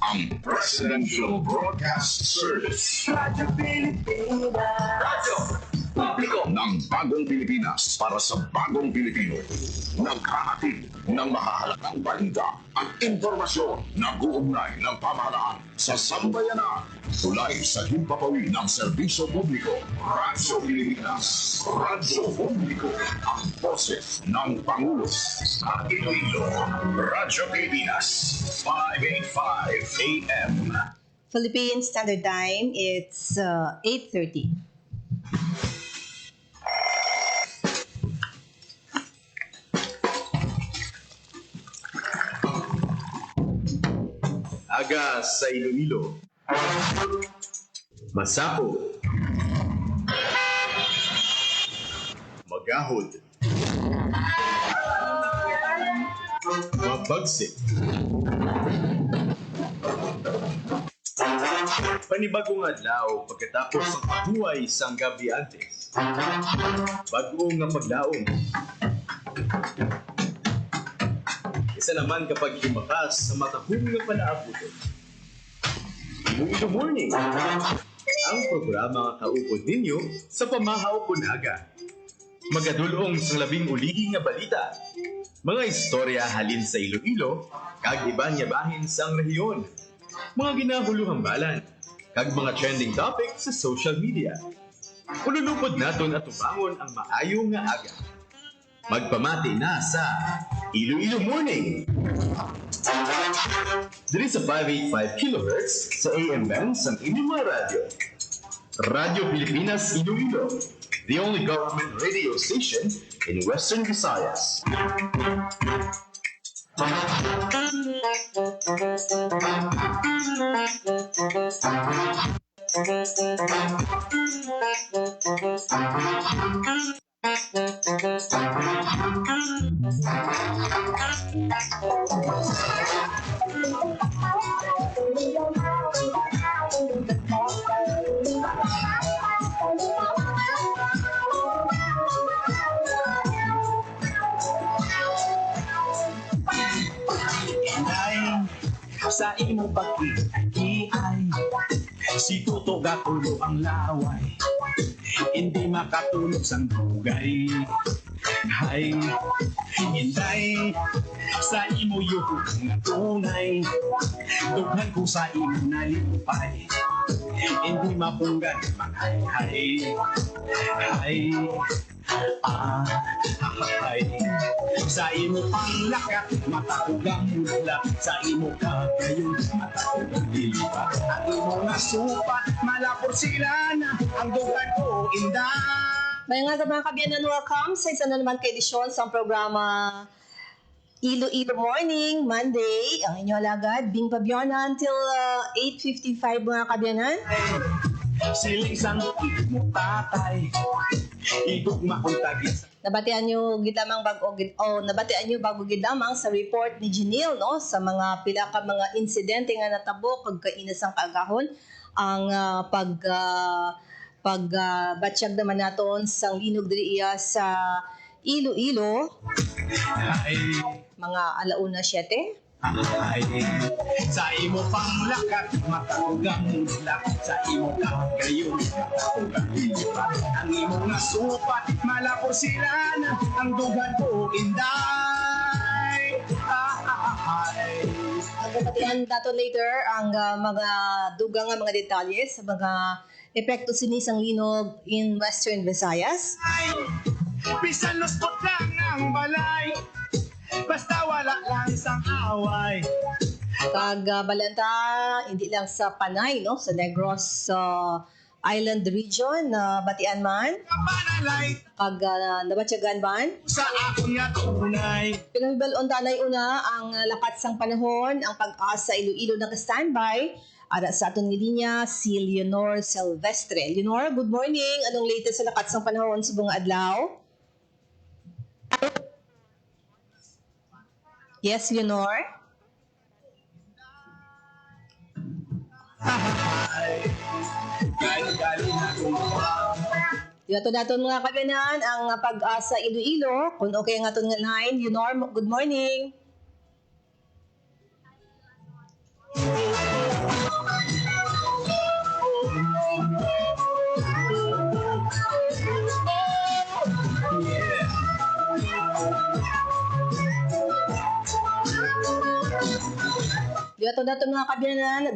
ang Presidential Broadcast Service. Radyo Pilipinas. Radyo Publiko ng Bagong Pilipinas para sa Bagong Pilipino. Naghahatid ng mahahalagang balita at impormasyon na uugnay ng pamahalaan sa sambayanan. Tulay sa himpapawi ng serbisyo publiko. Radyo Pilipinas. Radyo Publiko. Ang boses ng Pangulo sa Iloilo. Radyo Pilipinas. 585 AM. Philippine Standard Time, it's 8:30. Aga sa Iloilo. Masako. Magahod. Mabagsik. Panibagong adlaw pagkatapos ng pahuway sang gabi antes. Bagong nga paglaom. Isa naman kapag himakas sa matahong nga palaabuton. Iloilo Morning, ang programa nga kaupod ninyo sa pamahaw kunaga. Magadulong sa labing ulihi nga balita. Mga istorya halin sa Iloilo, kag iba niya bahin sang rehiyon. Mga ginahuluhang balan, kag mga trending topic sa social media. Ululupod naton at tubangon ang maayo nga aga. Magpamati na sa Iloilo Morning. Diri sa 585 kHz sa AM bands ng inyong mga radyo. Radyo Pilipinas Iloilo, the only government radio station in Western Visayas. Sa imong pag-iay, si Tuto gatulo ang laway, hindi makatulog sang dugay. Hay, hinday, sa imo yuhok nga tunay, dughan ko sa imo nalipay, hindi mapunggan manghay-hay. Hay, hay, sa imo panglakat, matakugang mula, sa imo kagayon, matakugang lilipat. Ang imo nga supat, malapor sila na, ang dugan ko inday. May mga kabiyanan, welcome sa isa na naman kaedisyon sa programa Iloilo Morning, Monday. Ang inyo alagad, Bing Pabiona until 8:55 mga kabiyanan. Siling sang mo tatay, igugma kong tagis. Nabatian nyo gidamang nabatian nyo bago gidamang sa report ni Janelle, no, sa mga pila ka mga insidente nga natabo kag kainas ang kaagahon ang batsyag naman naton sang linog diri iya sa Iloilo mga alauna 7. Ay, sa imo panglakat, matakugang mulak, sa imo kagayon, matakugang lilipat. Ang imo nga supat, malapor sila na, ang dugan ko inday. Pagpapatian dato later ang mga dugang nga mga detalye sa mga epekto sinisang linog in Western Visayas. Ay, bisan luspot lang ang balay, basta wala lang isang away. Kag balanta hindi lang sa Panay, no, sa Negros Island region na batian man. Kapanalay, Kag nabatyagan man. sa akong nga tunay. Pinagbalon tanay una ang lakat sang panahon, ang pag-asa Iloilo naka-standby. Ara sa aton nga linya si Leonor Silvestre. Leonor, good morning. Anong latest sa lakat sang panahon sa bunga adlaw? Yes, Leonor. Yato naton mga kabiyanan ang pag-asa Iloilo. Kung okay nga aton nga line, Leonor, good morning. Yato dato mga kabyanan,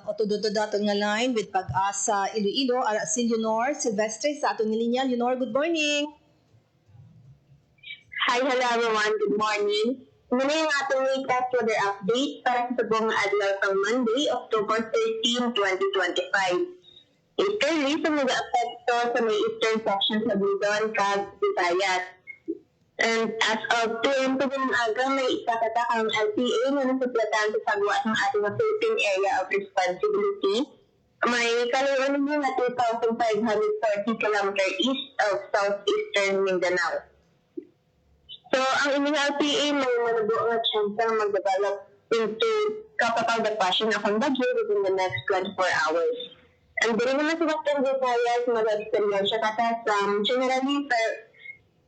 otododo dato nga line with Pag-asa Iloilo, ara si Leonor Silvestre sa atong linya. Leonor, good morning. Hi, hello everyone. Good morning. Muna yung ating latest weather update para sa buong adlaw ng Monday, October 13, 2025. Easterly sa mga apekto sa may eastern section sa Luzon, Cag, Visayas. And as of 2 p.m. ng aga, may ipatatakang LPA na nasuplatan sa sagwa ng ating Philippine Area of Responsibility. May kalawan nyo na 2,540 km east of southeastern Mindanao. So, ang inyong LPA may manubo nga chance na mag-develop into capital depression akong bagyo within the next 24 hours. And din naman sa Western Visayas, mag-experience siya katas generally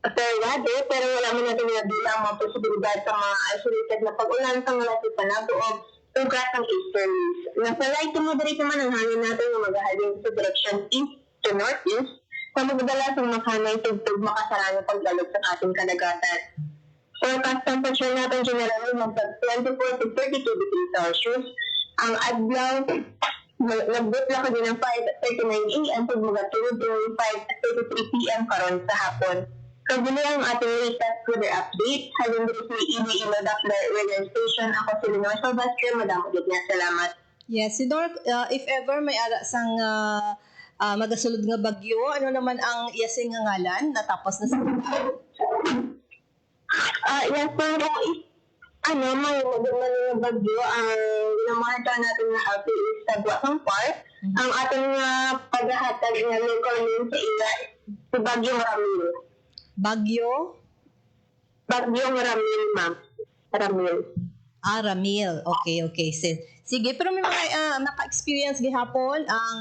fair weather, pero wala mo natin nabilang mga posibilidad sa mga isolated na pag-ulan sa mga panabo o ugat ng easterlies. Nasa right to moderate naman ang hangin natin na mag-ahalin sa direction east to northeast sa magdala sa makanay tugtog makasarang paglalog sa ating kadagatan. Forecast temperature natin generally mag-24 to 32 degrees Celsius. Ang adlaw, nagbutla ko din ng 5:39 a.m. pag mag-tulog ng 5:33 p.m. karon sa hapon. Kabuli ang ating latest weather update. Halin din sa Iloilo Daphne Weather Station. Ako si Leonor Silvestre. Madamo din niya. Salamat. Yes, Leonor, if ever may ara sang magasulod nga bagyo, ano naman ang iyasing nga ngalan natapos na sa Yes, pero may nagdaman ng bagyo ang namarta natin na LPA sa Guasang Park. Ang ating paghahatag na local name sa ila si Bagyong Ramil. Bagyong Ramil, ma'am. Ramil. Ramil. Okay. Sige, pero may mga naka-experience gihapon ang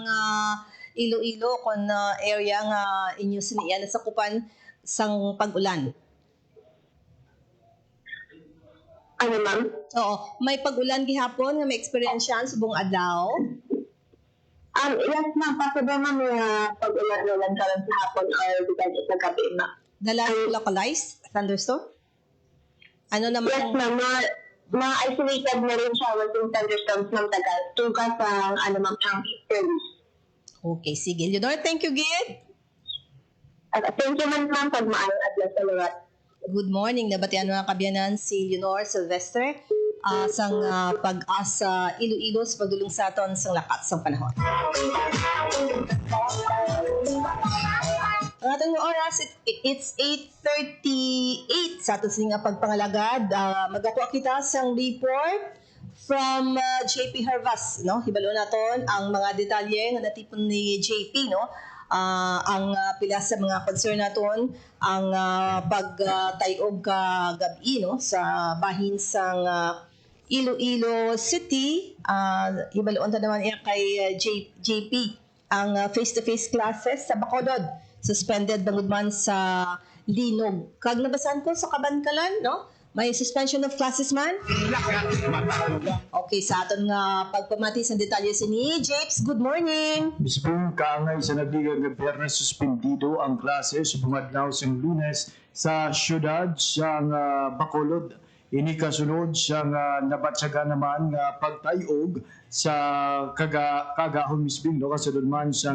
Iloilo kon area nga inyo siniya nasakupan sang pag-ulan. Ano, ma'am? Oo, may pag-ulan gihapon nga may experience sa buong adlaw. Yes, ma'am. Possible, ma'am, pag-ulan karon sa hapon or because sa gabi, ma'am. Dala localized thunderstorm? Ano naman? Yes, ma'am. Mga isolated na rin showers and thunderstorms, ma'am, tagal. Tugas ang, ma'am, ang easterlies. Okay, sige. Leonor, thank you, Gid. Thank you, ma'am, pag maayong adlaw sa lahat. Good morning. Nabatian mga kabyanan si Leonor Silvestre sang Pag-asa Iloilo sa pagdulong sa aton sang lakat sang panahon. Ang ating oras, it's 8:38 sa aton sining pagpangalagad. Magakuha kita sang report from JP Harvas, no? Hibalo naton ang mga detalye nga natipon ni JP, no? Ang pila sa mga concern naton ang pagtayog ka gabi, no, sa bahin sang Iloilo City. Hibaloon ta naman iya kay JP ang face-to-face classes sa Bacolod suspended bangod man sa Linog. Kag nabasan ko sa Kabankalan, no? May suspension of classes man? Okay, sa aton nga pagpamati sa detalye si ni Japes. Good morning! Bispong kaangay sa nagdigang nga Biyernes suspendido ang klase sa bungadlaw sa Lunes sa syudad sa Bacolod. Ini kasunod sa nabatsaga naman nga pagtayog sa kagahon misbing, no, kasunod man sa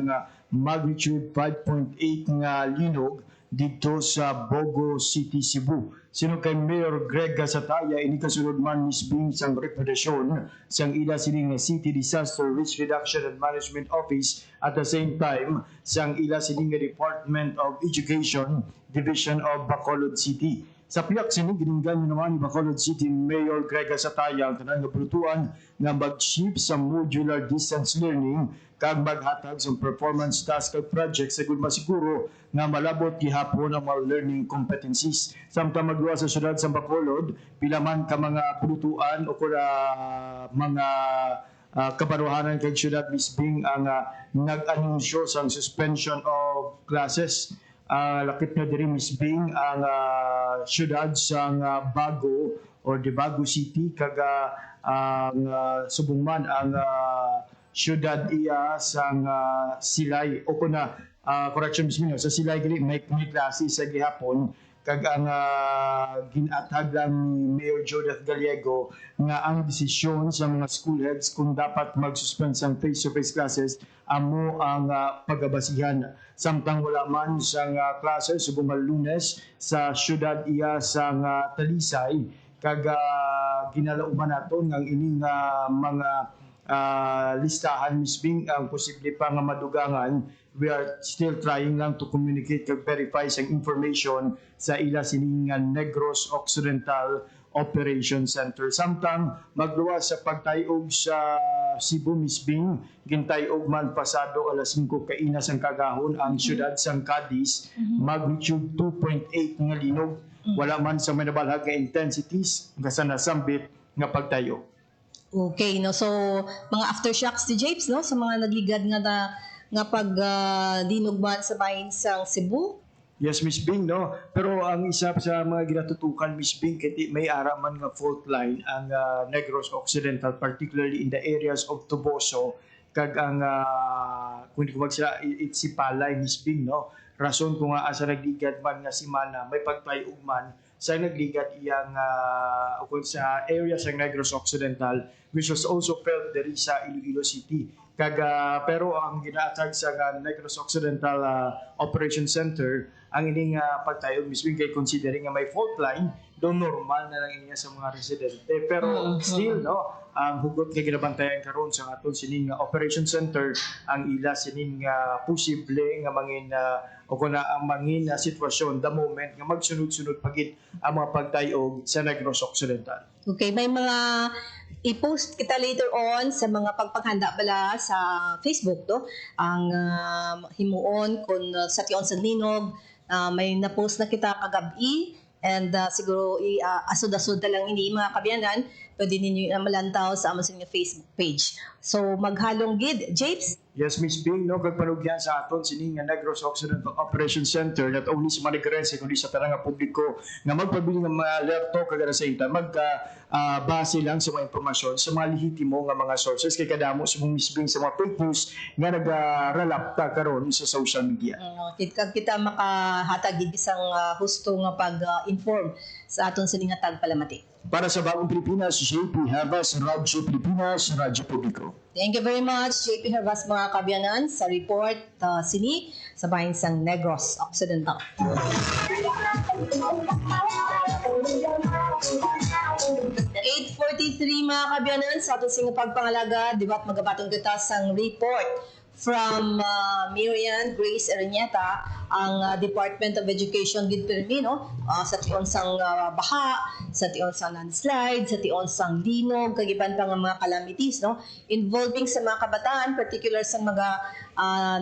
magnitude 5.8 nga linog dito sa Bogo City, Cebu. Sino kay Mayor Greg Gasataya, ini kasunod man misbing sang rekomendasyon sang ila sining City Disaster Risk Reduction and Management Office at the same time sang ila sining Department of Education Division of Bacolod City. Sa piyak sining gininggan naman ni Bacolod City Mayor Greg Gasataya ang tanang nabulutuan nga mag-shift sa modular distance learning kag maghatag sa performance task at project sa gud masiguro nga malabot gihapon ang mga learning competencies. Samtang magduwa sa syudad sa Bacolod, pila man ka mga pulutuan o kuna mga kaparuhanan kay syudad misbing ang nag-anunsyo sa suspension of classes. Lakip na diri misbing ang syudad sa Bago or de Bago City kag ang subong man ang syudad iya sang Silay o kuna correction mismo sa Silay gali may klase sa gihapon kag ang ginatag lang ni Mayor Judith Gallego nga ang desisyon sa mga school heads kung dapat mag-suspend sa face-to-face classes amo ang pagabasihan. Samtang wala man sa classes subong Lunes sa syudad iya sa Talisay kag ginalauman naton ang ining mga listahan misbing ang posible pa nga madugangan. We are still trying lang to communicate kag verify sa information sa ila sining Negros Occidental Operation Center. Samtang magluwas sa pagtayog sa Cebu misbing, gintayog man pasado alas 5 kainas ang kagahon ang syudad sang Cadiz, magnitude 2.8 nga linog. Wala man sa manabalhag nga intensities nga sa nasambit nga pagtayo. Okay, no? So, mga aftershocks ni Japes, no? Sa mga nagligad nga pag dinog man sa bahin sang Cebu. Yes, Miss Bing, no? Pero ang isa sa mga ginatutukan, Miss Bing, kaya may araman nga fault line ang Negros Occidental, particularly in the areas of Toboso, kag ang, kung hindi ko magsila, Itsipalay, Miss Bing, no? Rason kung nga asa nagligad man nga si Mana, may pagtayog man sa nagligad iyang sa area sa Negros Occidental, which was also felt there sa Iloilo City. Pero ang ginaatag sa Negros Occidental Operation Center, ang ining pagtayog mismo kay considering nga may fault line, do normal na lang niya sa mga residente. Pero still, no, ang hugot nga ginabantayan karon sa aton sining Operation Center, ang ila sining posible nga mangin o kung ang mangin sitwasyon the moment nga magsunod-sunod pagit ang mga pagtayog sa Negros Occidental. Okay, may mga i-post kita later on sa mga pagpaghanda bala sa Facebook, no? Ang himuon kung sa tion sa linog, may na-post na kita kagabi, and siguro asod-asod na lang ini mga kabyanan, pwede ninyo malantaw sa among sa Facebook page. So maghalong gid, Japes? Yes, Miss Bing, no, kag panugyan sa aton sining Negros Occidental Operation Center, not only sa Manigrense kundi sa tanang publiko nga magpabili ng mga alerto kag sa ita base lang sa mga impormasyon sa mga lehitimo nga mga sources kay kadamo sa mga Miss Bing sa mga fake news nga nagaralapta karon sa social media. Kita makahatag gid isang husto nga pag-inform sa aton sining nga tagpalamati. Para sa Bagong Pilipinas, JP Havas, Radyo Pilipinas, Radyo Publiko. Thank you very much, JP Hervas, mga kabyanan, sa report sini sa bahin sang Negros Occidental. 8:43 mga kabyanan, sa ating singa pagpangalaga, di ba't magabatong kita sang report from Miriam Grace Erenieta, ang Department of Education gid pirmi, no? Sa tion sang baha, sa tion sang landslide, sa tion sang linog, kag iban pa nga mga calamities, no? Involving sa mga kabataan, particular sa mga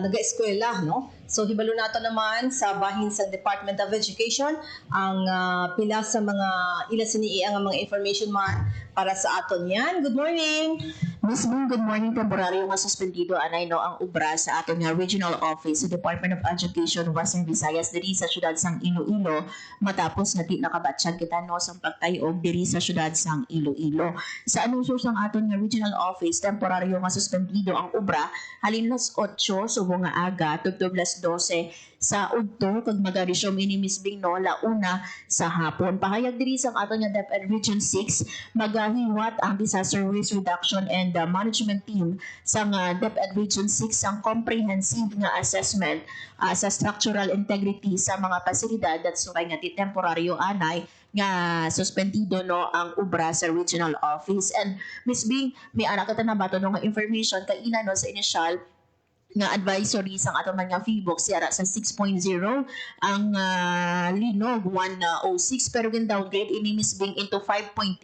naga-eskwela, no? So hibalo nato naman sa bahin sa Department of Education ang pila sa mga ila sini ang mga information para sa aton yan. Good morning. Miss Bing, good morning. Temporaryo nga suspendido anay no ang ubra sa aton nga regional office sa Department of Education Western Visayas diri sa syudad sang Iloilo matapos nga di nakabatsyag kita no sang pagtayog diri sa syudad sang Iloilo. Sa anunsyo sang aton nga regional office, temporaryo nga suspendido ang ubra halin las 8 subong nga aga tugtog las 12 sa udto kag magaresume ini Miss Bing no launa sa hapon. Pahayag diri sang aton nga DepEd Region 6 magahiwat ang Disaster Risk Reduction and Management Team sa DepEd Region 6 ang comprehensive nga assessment sa structural integrity sa mga pasilidad at suray nga temporaryo anay nga suspendido no ang ubra sa regional office. And Miss Bing, may anak ka na bato no nga information kay ina no sa initial nga advisory sang ato man nga Feebox yara sa 6.0 ang linog 106 pero gin downgrade ini Miss Bing into 5.8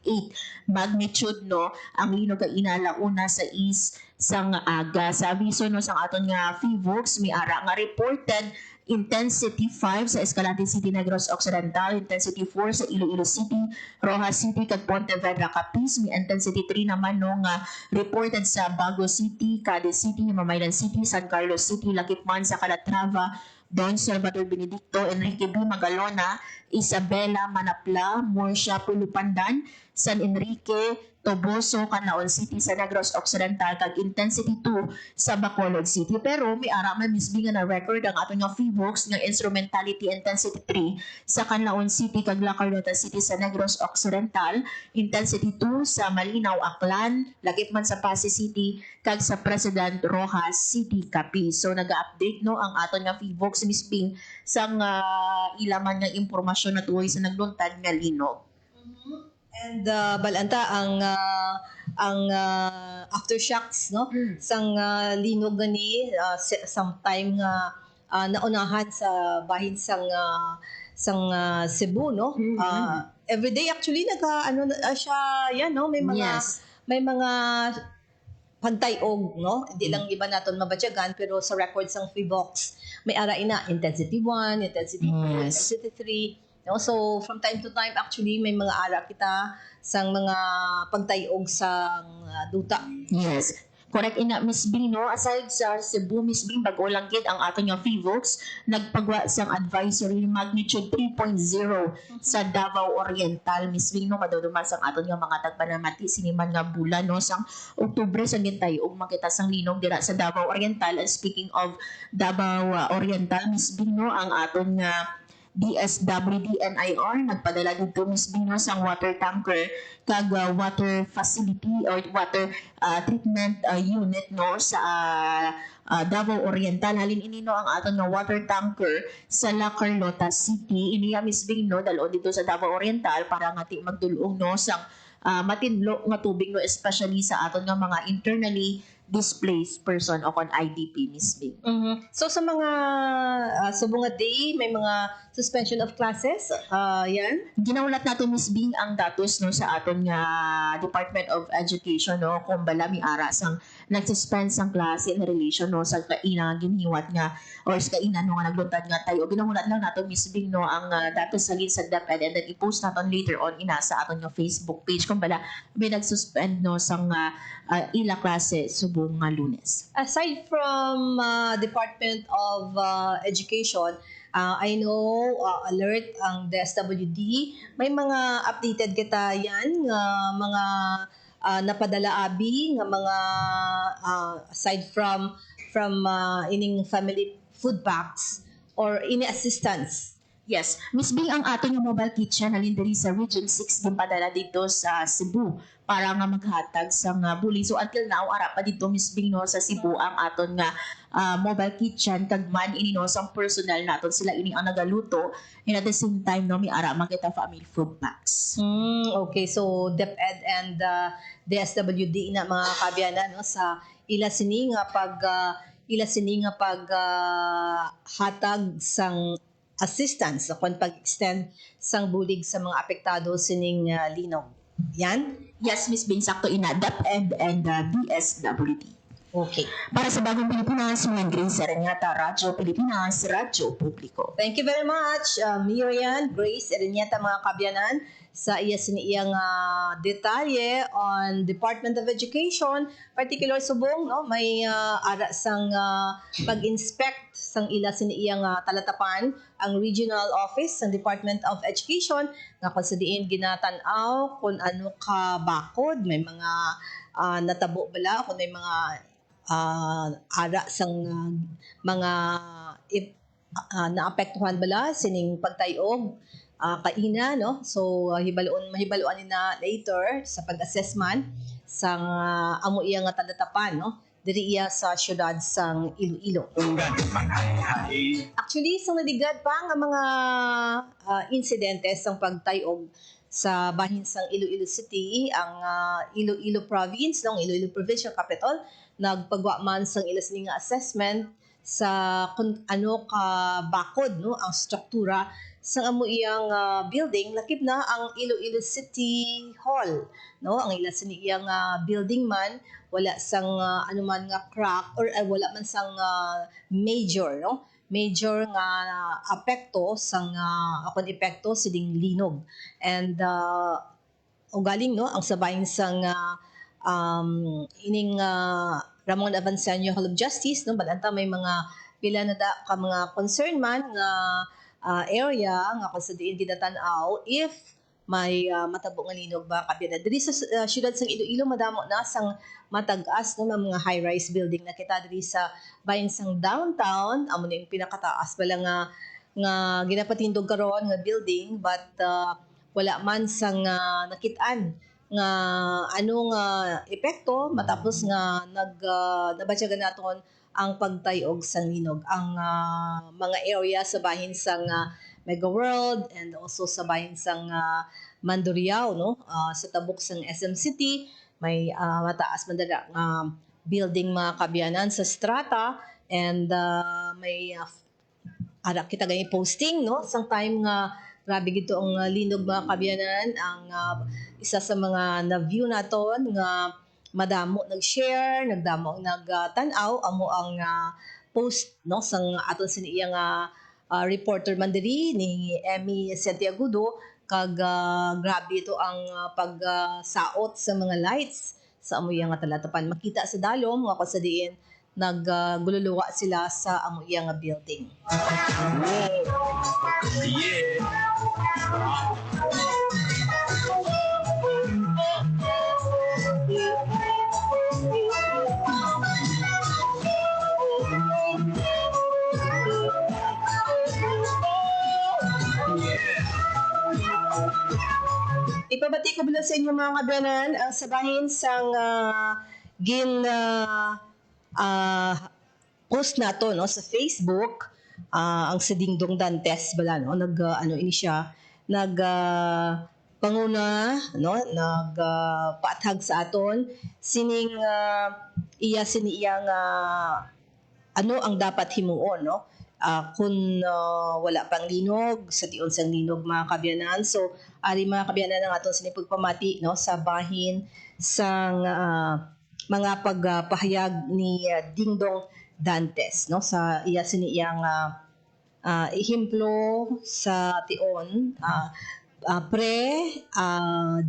magnitude no ang linog kay inala una sa east sang aga sa abiso no sang aton nga Feebox mi ara nga reported intensity 5 sa Escalante City, Negros Occidental, intensity 4 sa Iloilo City, Rojas City, kag Pontevedra, Capiz, may intensity 3 naman no nga reported sa Bago City, Cadiz City, Mamaylan City, San Carlos City, Lakipman sa Calatrava, Don Salvador Benedicto, Enrique B. Magalona, Isabela, Manapla, Murcia, Pulupandan, San Enrique, Toboso, Canlaon City sa Negros Occidental kag intensity 2 sa Bacolod City. Pero may ara man misbi nga na record ang ato nga PHIVOLCS nga instrumentality intensity 3 sa Canlaon City kag La Carlota City sa Negros Occidental, intensity 2 sa Malinaw, Aklan, lakip man sa Pasay City kag sa President Rojas City, Capiz. So naga-update no ang ato nga PHIVOLCS misbing sang ilaman nga impormasyon na tuoy sa nagluntad nga linog. And balanta ang aftershocks no sang linog gani sometime nga naunahan sa bahin sang Cebu no. Everyday actually siya yan no, may mga Yes. may mga pagtayog no, hindi lang iba naton mabatyagan pero sa records ng PHIVOLCS may ara ina intensity 1, intensity 2, Yes. intensity 3 no. So from time to time actually may mga ara kita sang mga pagtayog sa duta. Yes. Correct ina Miss Bing no, aside sa Cebu Miss Bing bago lang gid ang ato nga PHIVOLCS nagpagwa sang advisory magnitude 3.0 sa Davao Oriental Miss Bing no, maduduman sang aton nga mga tagpanamati siniman nga bulan no sang Oktubre sang gintay ug makita sang linog dira sa Davao Oriental. And speaking of Davao Oriental Miss Bing no, ang aton nga DSWD-NIR nagpadala dito Miss Bing no sang water tanker kag water facility or water treatment unit no sa Davao Oriental. Halin ini no ang aton nga water tanker sa La Carlota City. Iniya Miss Bing no dalon dito sa Davao Oriental para nga ti magdulong no sang matinlo nga tubig no, especially sa aton nga mga internally displaced person o kon IDP Miss Bing. So sa mga day may mga suspension of classes yan. Ginaulat nato Miss Bing ang datos no sa aton nga Department of Education no kung bala mi ara sang nagsuspend sang klase in relation no sa kaina ginhiwat nga or sa kaina no nga nagluntad nga tayo. Ginaulat lang nato Miss Bing no ang datos sa sa DepEd and then i-post naton later on ina sa aton nga Facebook page kung bala may nagsuspend no sang ila klase subong nga Lunes. Aside from Department of Education, I know alert ang DSWD. May mga updated kita yan nga mga napadala abi nga mga aside from ining family food packs or ini assistance. Yes, Miss Bing ang aton yung mobile kitchen halin diri sa Region 6 din padala dito sa Cebu para nga maghatag sa buli. So until now ara pa dito Miss Bing no sa Cebu ang aton nga mobile kitchen kag man ini no sang personal naton sila ini ang nagaluto and at the same time no mi ara makita family food packs. Okay, so DepEd and DSWD na mga kabyanan no sa ila sini nga pag hatag sang assistance o kung pag-extend sang bulig sa mga apektado sining linog. Yan? Yes, Miss Bing sakto ina DepEd and DSWD. Okay. Para sa Bagong Pilipinas, mga Grace Ereñata, Radyo Pilipinas, Radyo Publiko. Thank you very much, Miriam, Grace, Ereñata, mga kabyanan, sa iya siniyang detalye on Department of Education, particular subong, no, may ara sang pag-inspect sang ila siniyang talatapan ang regional office ng Department of Education nga kung sa diin ginatanaw kung ano ka bakod, may mga natabo bala, kung may mga ara sang mga naapektuhan bala sining pagtayog kaina no. So mahibaluan nina later sa pag-assessment sang amo iya nga talatapan no diri iya sa syudad sang Iloilo. Actually sang nadigad pa nga mga insidente sang pagtayog sa bahin sang Iloilo City, ang Iloilo Province, no, Iloilo Provincial Capital, nagpagwa man sang ila sining assessment sa kung ano ka bakod no ang struktura sa amo iyang building. Lakip na ang Iloilo City Hall no, ang ila sini iyang building man wala sang anuman nga crack or wala man sang major nga apekto sang akon epekto sining linog. And ugaling no ang sabayin sang ining Ramon Avanciano Hall of Justice no, balanta may mga pila na ka mga concern man nga area nga kung sa diin ginatanaw if may matabo nga linog ba kabyan. Diri sa syudad sang Iloilo madamo na sang matag-as no mga high-rise building na kita diri sa bahin sang downtown amo na yung pinakataas pala nga ginapatindog karon nga building but wala man sang nakit-an nga ano nga epekto matapos nga nabatyagan naton ang pagtayog sang linog ang mga area sa bahin sang Mega World and also sa bahin sang Mandurriao no sa tabok sang SM City may mataas man dala building mga kabyanan sa strata and may ara kita gani posting no sang time nga grabe gito ang linog mga kabyanan ang isa sa mga na-view naton nga madamo nag-share nagdamo nagtan-aw amo ang post no sang aton siniya nga reporter man diri ni Emmy Santiagudo kag grabe ito ang pagsaot sa mga lights sa amoy nga talatapan makita sa dalom nga sa diin naggululuwa sila sa amoy nga building. Ipabati ko bilang sa inyo mga kabyanan ang sabahin sang post nato no sa Facebook ang si Dingdong Dantes bala no ano ini siya panguna no paathag sa aton sining siniya nga ano ang dapat himuon no kung wala pang linog sa tion sang linog mga kabyanan so ari mga kabyanan ang aton sinipagpamati no sa bahin sang mga pagpahayag ni Dingdong Dantes no sa siniyang ehemplo sa tion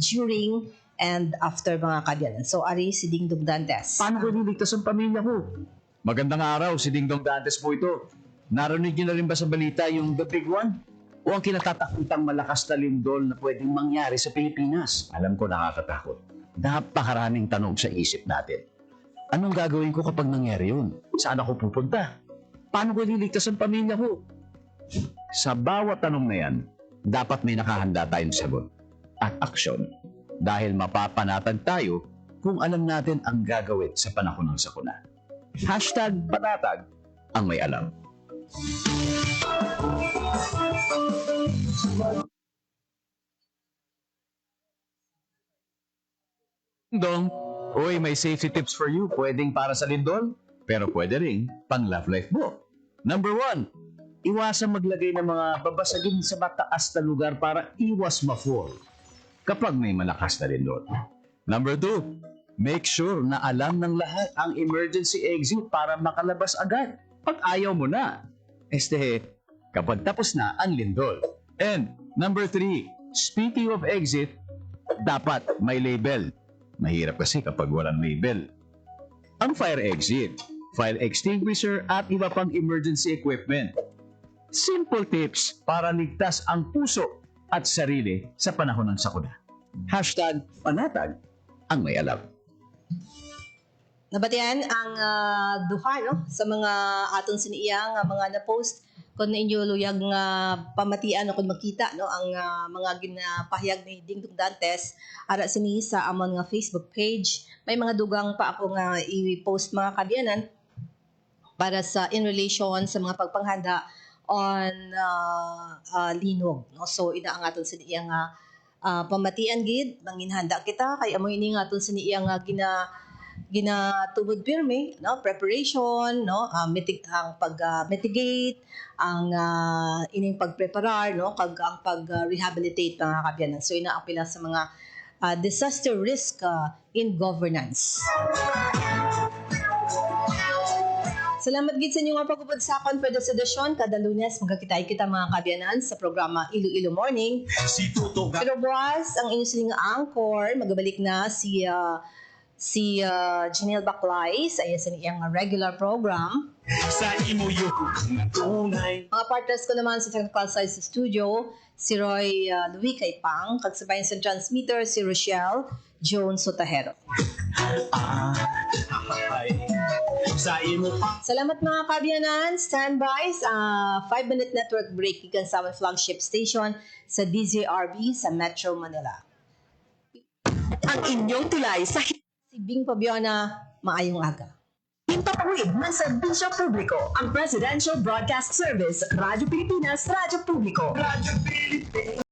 during and after mga kabyanan so ari si Dingdong Dantes. Paano ko niligtas ang pamilya ko? Magandang araw, si Dingdong Dantes po ito. Narinig niyo na rin ba sa balita yung The Big One? O ang kinatatakutang malakas na lindol na pwedeng mangyari sa Pilipinas? Alam ko nakakatakot. Napakaraming tanong sa isip natin. Anong gagawin ko kapag nangyari yun? Saan ako pupunta? Paano ko liligtas ang pamilya ko? Sa bawat tanong na yan, dapat may nakahanda tayong sagot at aksyon dahil mapapanatag tayo kung alam natin ang gagawin sa panahon ng sakuna. #panatag ang may alam. Dong, uy, may safety tips for you. Pwedeng para sa lindol, pero pwede rin pang love life mo. Number 1, iwasang maglagay ng mga babasagin sa mataas na lugar para iwas ma-fall kapag may malakas na lindol. Number 2, make sure na alam ng lahat ang emergency exit para makalabas agad pag ayaw mo na. Kapag tapos na ang lindol. And number 3, speaking of exit, dapat may label. Mahirap kasi kapag walang label. Ang fire exit, fire extinguisher at iba pang emergency equipment. Simple tips para ligtas ang puso at sarili sa panahon ng sakuna. #panatag ang may alam. Nabatian ang duha no sa mga aton siniya nga mga na-post kung ninyo luyag nga pamatian o kung makita no ang mga ginapahayag ni Dingdong Dantes ara sini sa amon nga Facebook page. May mga dugang pa ako nga i-post mga kabyanan para sa in relation sa mga pagpanghanda on linog no. So ina ang aton siniya nga pamatian gid manginhanda kita kay amo ini nga aton siniya nga ginatubod pirmi no preparation no ang pag-mitigate ang ining pagpreparar no kag ang pag-rehabilitate mga kabyanan so ina ang pila sa mga disaster risk in governance. Salamat gid sa inyo nga pagpupudsakon pwede sa edisyon kada Lunes magkakitay kita mga kabyanan sa programa Iloilo Morning. Si Tuto Pero boss ang inyong siling anchor magabalik na si si Janelle Baclay sa iya sa iyang regular program. Sa imo yung tunay. Mga partners ko naman sa technical side sa studio, si Roy Louis Caipang, kagsabayan sa transmitter si Rochelle Jones Sotahero. Sa imo pa. Salamat mga kabiyanan. Standby sa 5-minute network break ikan sa aming flagship station sa DZRB sa Metro Manila. Ang inyong tulay sa Si Bing Pabiona, maayong aga. Impapawid ng serbisyo publiko, ang Presidential Broadcast Service, Radyo Pilipinas, Radyo Publiko. Radyo Pilipinas.